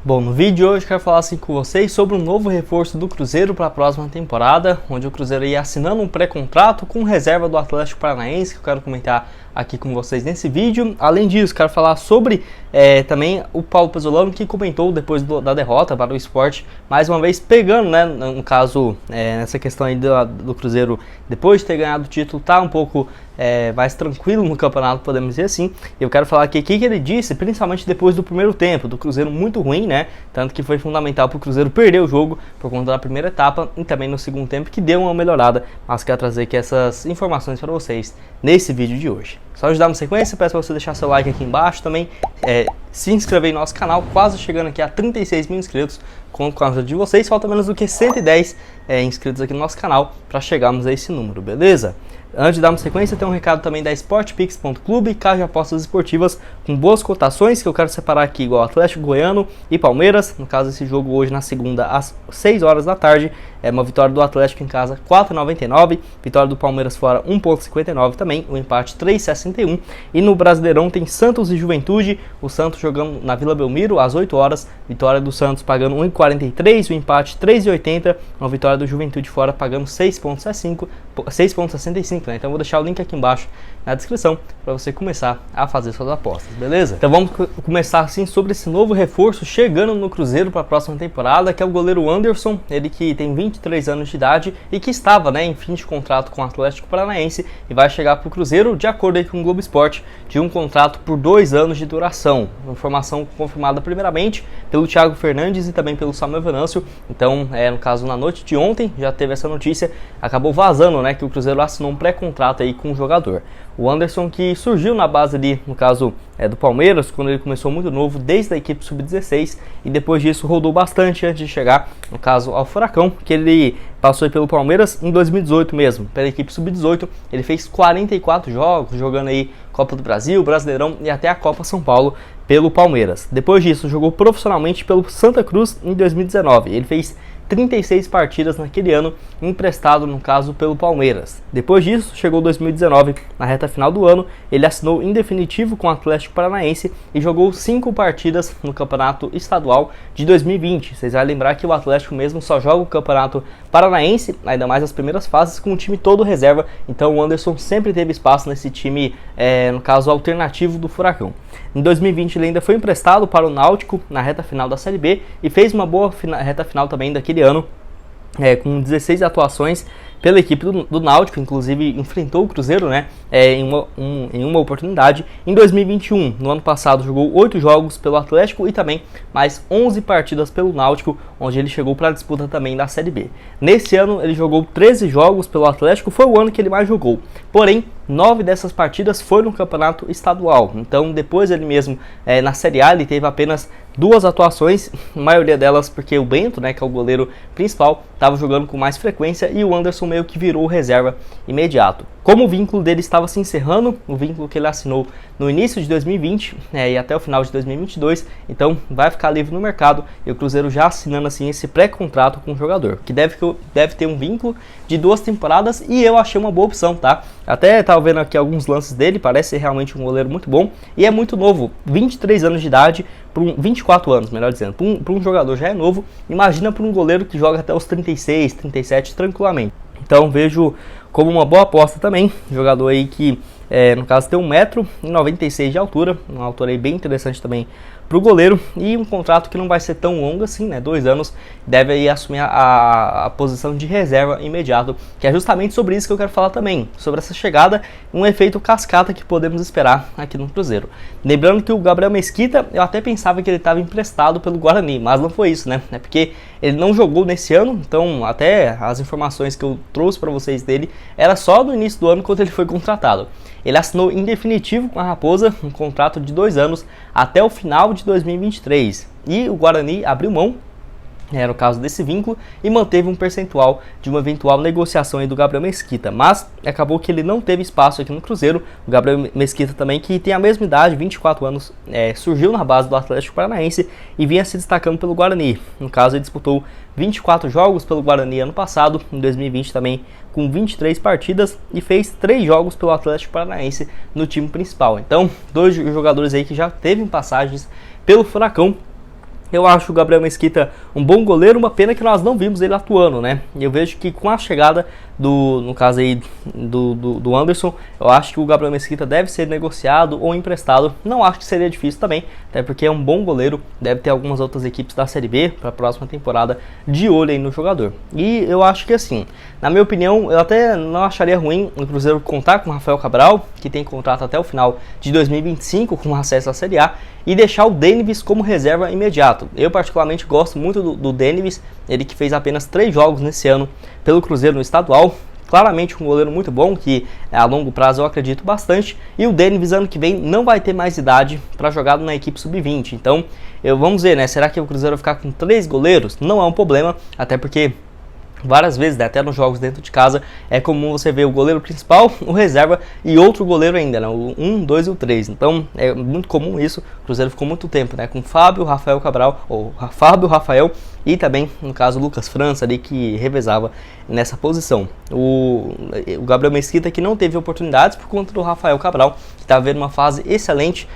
Bom, no vídeo de hoje eu quero falar com vocês sobre um novo reforço do Cruzeiro para a próxima temporada, onde o Cruzeiro ia assinando um pré-contrato com reserva do Atlético Paranaense, que eu quero comentar aqui com vocês nesse vídeo. Além disso, quero falar sobre também o Paulo Pezzolano, que comentou depois da derrota para o Sport, mais uma vez pegando, né, no caso, nessa questão aí do Cruzeiro, depois de ter ganhado o título, tá um pouco mais tranquilo no campeonato, podemos dizer assim. Eu quero falar aqui o que ele disse, principalmente depois do primeiro tempo, do Cruzeiro muito ruim, né, tanto que foi fundamental para o Cruzeiro perder o jogo por conta da primeira etapa e também no segundo tempo, que deu uma melhorada, mas quero trazer aqui essas informações para vocês nesse vídeo de hoje. Só ajudar na sequência, peço para você deixar seu like aqui embaixo, também se inscrever em nosso canal, quase chegando aqui a 36 mil inscritos, com a ajuda de vocês, falta menos do que 110 inscritos aqui no nosso canal para chegarmos a esse número, beleza? Antes de darmos sequência, tem um recado também da Sportpix.clube, casa de apostas esportivas com boas cotações, que eu quero separar aqui igual Atlético Goiano e Palmeiras. No caso, esse jogo hoje na segunda às 6 horas da tarde, é uma vitória do Atlético em casa 4,99, vitória do Palmeiras fora 1,59 também, o empate 3,61. E no Brasileirão tem Santos e Juventude, o Santos jogando na Vila Belmiro às 8 horas, vitória do Santos pagando 1,43, o empate 3,80, uma vitória do Juventude fora pagando 6,65. Então eu vou deixar o link aqui embaixo na descrição para você começar a fazer suas apostas, beleza? Então vamos começar assim sobre esse novo reforço chegando no Cruzeiro para a próxima temporada, que é o goleiro Anderson, ele que tem 23 anos de idade e que estava, né, em fim de contrato com o Atlético Paranaense e vai chegar para o Cruzeiro, de acordo aí com o Globo Esporte, de um contrato por 2 anos de duração. Uma informação confirmada primeiramente pelo Thiago Fernandes e também pelo Samuel Venâncio. Então, no caso, na noite de ontem já teve essa notícia, acabou vazando, né, que o Cruzeiro assinou um pré-contrato aí com o jogador. O Anderson, que surgiu na base ali, no caso do Palmeiras, quando ele começou muito novo, desde a equipe sub-16, e depois disso rodou bastante antes de chegar, no caso, ao Furacão, que ele passou aí pelo Palmeiras em 2018 mesmo, pela equipe sub-18, ele fez 44 jogos, jogando aí Copa do Brasil, Brasileirão e até a Copa São Paulo pelo Palmeiras. Depois disso, jogou profissionalmente pelo Santa Cruz em 2019, ele fez 36 partidas naquele ano, emprestado no caso pelo Palmeiras. Depois disso, chegou 2019, na reta final do ano, ele assinou em definitivo com o Atlético Paranaense e jogou 5 partidas no Campeonato Estadual de 2020. Vocês vão lembrar que o Atlético mesmo só joga o Campeonato Paranaense, ainda mais as primeiras fases, com o time todo reserva, então o Anderson sempre teve espaço nesse time, no caso alternativo do Furacão. Em 2020 ele ainda foi emprestado para o Náutico na reta final da Série B e fez uma boa reta final também daquele ano, com 16 atuações pela equipe do Náutico, inclusive enfrentou o Cruzeiro, né, em uma oportunidade. Em 2021, no ano passado, jogou 8 jogos pelo Atlético e também mais 11 partidas pelo Náutico, onde ele chegou para a disputa também da Série B. Nesse ano, ele jogou 13 jogos pelo Atlético, foi o ano que ele mais jogou. Porém, 9 dessas partidas foram no Campeonato Estadual. Então, depois ele mesmo, na Série A, ele teve apenas 2 atuações, a maioria delas porque o Bento, né, que é o goleiro principal, estava jogando com mais frequência e o Anderson meio que virou reserva imediato. Como o vínculo dele estava se encerrando, o vínculo que ele assinou no início de 2020 e até o final de 2022, então vai ficar livre no mercado e o Cruzeiro já assinando assim esse pré-contrato com o jogador, que deve ter um vínculo de 2 temporadas e eu achei uma boa opção, tá? Até estava vendo aqui alguns lances dele, parece ser realmente um goleiro muito bom e é muito novo, 23 anos de idade, 24 anos, melhor dizendo, para um jogador já é novo, imagina para um goleiro que joga até os 36, 37 tranquilamente. Então vejo como uma boa aposta também, jogador aí que no caso tem 1,96 m de altura, uma altura aí bem interessante também para o goleiro e um contrato que não vai ser tão longo assim, né, 2 anos, deve aí assumir a posição de reserva imediato, que é justamente sobre isso que eu quero falar também, sobre essa chegada, um efeito cascata que podemos esperar aqui no Cruzeiro. Lembrando que o Gabriel Mesquita, eu até pensava que ele estava emprestado pelo Guarani, mas não foi isso, né, é porque ele não jogou nesse ano, então até as informações que eu trouxe para vocês dele era só no início do ano quando ele foi contratado. Ele assinou em definitivo com a Raposa um contrato de 2 anos até o final de 2023 e o Guarani abriu mão, era o caso desse vínculo, e manteve um percentual de uma eventual negociação aí do Gabriel Mesquita, mas acabou que ele não teve espaço aqui no Cruzeiro. O Gabriel Mesquita também, que tem a mesma idade, 24 anos, surgiu na base do Atlético Paranaense e vinha se destacando pelo Guarani. No caso, ele disputou 24 jogos pelo Guarani ano passado, em 2020 também com 23 partidas e fez 3 jogos pelo Atlético Paranaense no time principal. Então, 2 jogadores aí que já teve passagens pelo Furacão Eu acho o Gabriel Mesquita um bom goleiro, uma pena que nós não vimos ele atuando, né? E eu vejo que com a chegada no caso aí do Anderson, eu acho que o Gabriel Mesquita deve ser negociado ou emprestado. Não acho que seria difícil também, até porque é um bom goleiro, deve ter algumas outras equipes da Série B para a próxima temporada de olho aí no jogador. E eu acho que assim, na minha opinião, eu até não acharia ruim o Cruzeiro contar com o Rafael Cabral, que tem contrato até o final de 2025 com acesso à Série A, e deixar o Dennis como reserva imediato. Eu particularmente gosto muito do Dennis, ele que fez apenas 3 jogos nesse ano pelo Cruzeiro no estadual. Claramente um goleiro muito bom, que a longo prazo eu acredito bastante. E o Dennis ano que vem não vai ter mais idade para jogar na equipe sub-20. Então, vamos ver, né? Será que o Cruzeiro vai ficar com 3 goleiros? Não é um problema, até porque várias vezes, né, até nos jogos dentro de casa, é comum você ver o goleiro principal, o reserva e outro goleiro ainda, né, o 1, 2 e o 3. Então é muito comum isso. O Cruzeiro ficou muito tempo, né, com Fábio, Rafael Cabral, ou Fábio, Rafael e também, no caso, o Lucas França ali, que revezava nessa posição. O Gabriel Mesquita que não teve oportunidades por conta do Rafael Cabral, que estava vendo uma fase excelente.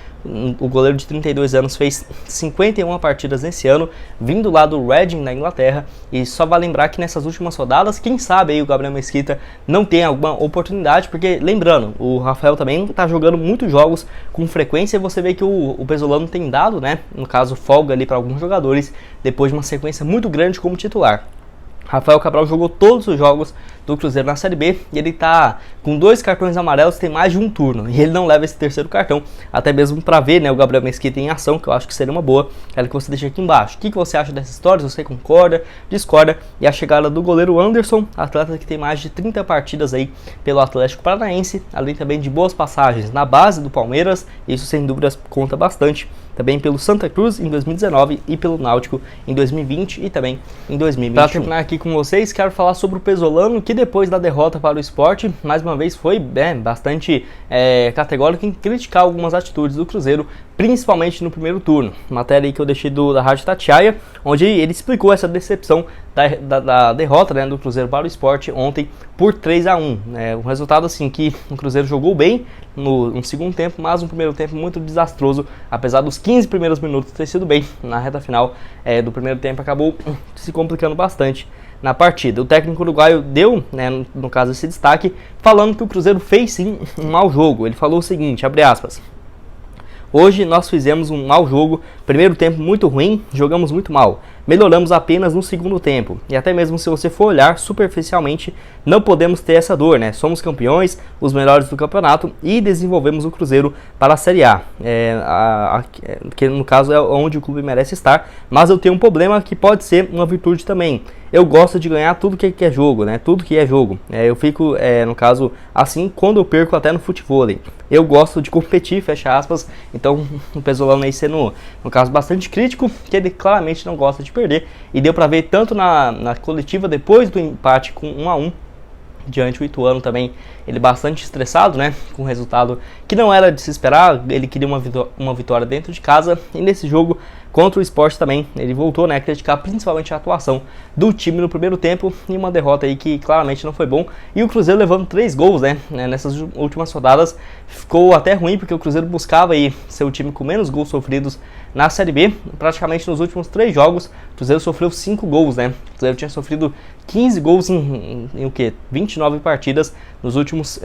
O goleiro de 32 anos fez 51 partidas nesse ano, vindo lá do Reading, na Inglaterra. E só vai lembrar que nessas últimas rodadas, quem sabe aí o Gabriel Mesquita não tem alguma oportunidade, porque lembrando, o Rafael também está jogando muitos jogos com frequência, e você vê que o Pesolano tem dado, né, no caso, folga ali para alguns jogadores, depois de uma sequência muito grande como titular. Rafael Cabral jogou todos os jogos do Cruzeiro na Série B e ele tá com 2 cartões amarelos, tem mais de um turno, e ele não leva esse terceiro cartão, até mesmo para ver, né, o Gabriel Mesquita em ação, que eu acho que seria uma boa. Quero que você deixe aqui embaixo o que você acha dessa história, se você concorda, discorda, e a chegada do goleiro Anderson, atleta que tem mais de 30 partidas aí pelo Atlético Paranaense, além também de boas passagens na base do Palmeiras, isso sem dúvidas conta bastante, também pelo Santa Cruz em 2019 e pelo Náutico em 2020 e também em 2021. Para terminar aqui com vocês, quero falar sobre o Pesolano, que depois da derrota para o Sport, mais uma vez foi bastante categórico em criticar algumas atitudes do Cruzeiro, principalmente no primeiro turno. Matéria aí que eu deixei da Rádio Tatiaia, onde ele explicou essa decepção da derrota, né, do Cruzeiro para o Sport ontem por 3-1. Um resultado assim que o Cruzeiro jogou bem no segundo tempo, mas um primeiro tempo muito desastroso, apesar dos 15 primeiros minutos ter sido bem. Na reta final do primeiro tempo acabou se complicando bastante na partida. O técnico uruguaio deu, né, no caso, esse destaque, falando que o Cruzeiro fez sim um mau jogo. Ele falou o seguinte, abre aspas: "Hoje nós fizemos um mau jogo, primeiro tempo muito ruim, jogamos muito mal. Melhoramos apenas no segundo tempo. E até mesmo se você for olhar superficialmente, não podemos ter essa dor, né? Somos campeões, os melhores do campeonato e desenvolvemos o Cruzeiro para a Série A. Que no caso é onde o clube merece estar, mas eu tenho um problema que pode ser uma virtude também. Eu gosto de ganhar tudo que é jogo, né? Tudo que é jogo. Eu fico, no caso, assim, quando eu perco até no futevôlei. Eu gosto de competir, fecha aspas." Então, o Pesolano aí sendo, no caso, bastante crítico, que ele claramente não gosta de perder. E deu pra ver tanto na coletiva, depois do empate com 1-1, diante do Ituano também, ele bastante estressado, né, com o resultado que não era de se esperar. Ele queria uma vitória dentro de casa, e nesse jogo contra o Sport também, ele voltou, né, a criticar principalmente a atuação do time no primeiro tempo, e uma derrota aí que claramente não foi bom. E o Cruzeiro levando 3 gols, né, nessas últimas rodadas, ficou até ruim, porque o Cruzeiro buscava aí ser o time com menos gols sofridos na Série B. Praticamente nos últimos 3 jogos, o Cruzeiro sofreu 5 gols, né, o Cruzeiro tinha sofrido 15 gols em 29 partidas, nos últimos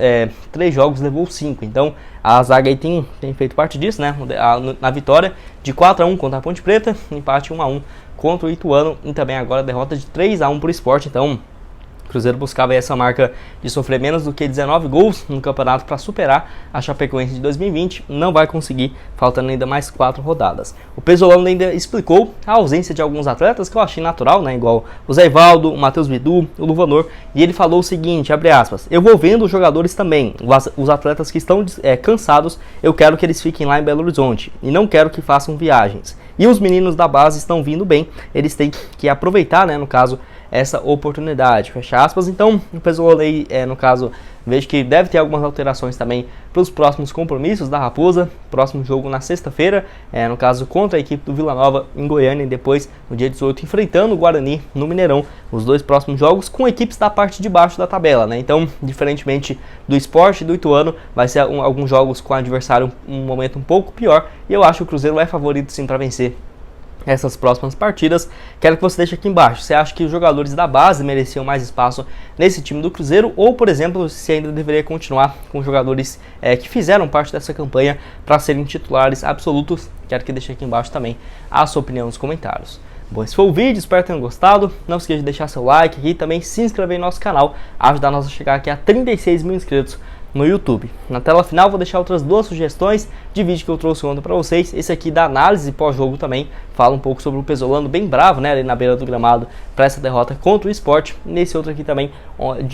3 jogos levou 5, então a zaga aí tem feito parte disso, né, na vitória de 4-1 contra a Ponte Preta, empate 1-1 contra o Ituano, e também agora a derrota de 3-1 para o Sport. Então o Cruzeiro buscava essa marca de sofrer menos do que 19 gols no campeonato para superar a Chapecoense de 2020. Não vai conseguir, faltando ainda mais 4 rodadas. O Pesolano ainda explicou a ausência de alguns atletas, que eu achei natural, né? Igual o Zé Ivaldo, o Matheus Bidu, o Luvanor. E ele falou o seguinte, abre aspas: "Eu vou vendo os jogadores também, os atletas que estão cansados, eu quero que eles fiquem lá em Belo Horizonte. E não quero que façam viagens. E os meninos da base estão vindo bem, eles têm que aproveitar, né, no caso, essa oportunidade", fecha aspas. Então, o Pesolano aí, no caso, vejo que deve ter algumas alterações também para os próximos compromissos da Raposa. Próximo jogo na sexta-feira, no caso, contra a equipe do Vila Nova em Goiânia, e depois, no dia 18, enfrentando o Guarani no Mineirão. Os 2 próximos jogos com equipes da parte de baixo da tabela, né? Então, diferentemente do Sport e do Ituano, vai ser alguns jogos com o adversário um momento um pouco pior, e eu acho que o Cruzeiro é favorito sim para vencer essas próximas partidas. Quero que você deixe aqui embaixo, você acha que os jogadores da base mereciam mais espaço nesse time do Cruzeiro, ou por exemplo, se ainda deveria continuar com jogadores que fizeram parte dessa campanha para serem titulares absolutos. Quero que deixe aqui embaixo também a sua opinião nos comentários. Bom, esse foi o vídeo, espero que tenham gostado. Não esqueça de deixar seu like aqui e também se inscrever no nosso canal, ajudar nós a chegar aqui a 36 mil inscritos no YouTube. Na tela final vou deixar outras 2 sugestões de vídeo que eu trouxe ontem para vocês. Esse aqui da análise pós-jogo também, fala um pouco sobre o Pesolano bem bravo, né, ali na beira do gramado para essa derrota contra o Sport. Nesse outro aqui também,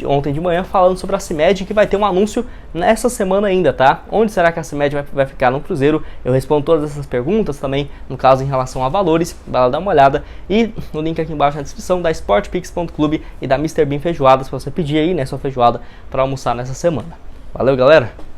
ontem de manhã, falando sobre a CIMED, que vai ter um anúncio nessa semana ainda, tá? Onde será que a CIMED vai ficar no Cruzeiro? Eu respondo todas essas perguntas também, no caso em relação a valores, vai lá dar uma olhada. E no link aqui embaixo na descrição da sportpix.clube e da Mr. Bean Feijoadas, para você pedir aí, né, sua feijoada para almoçar nessa semana. Valeu, galera!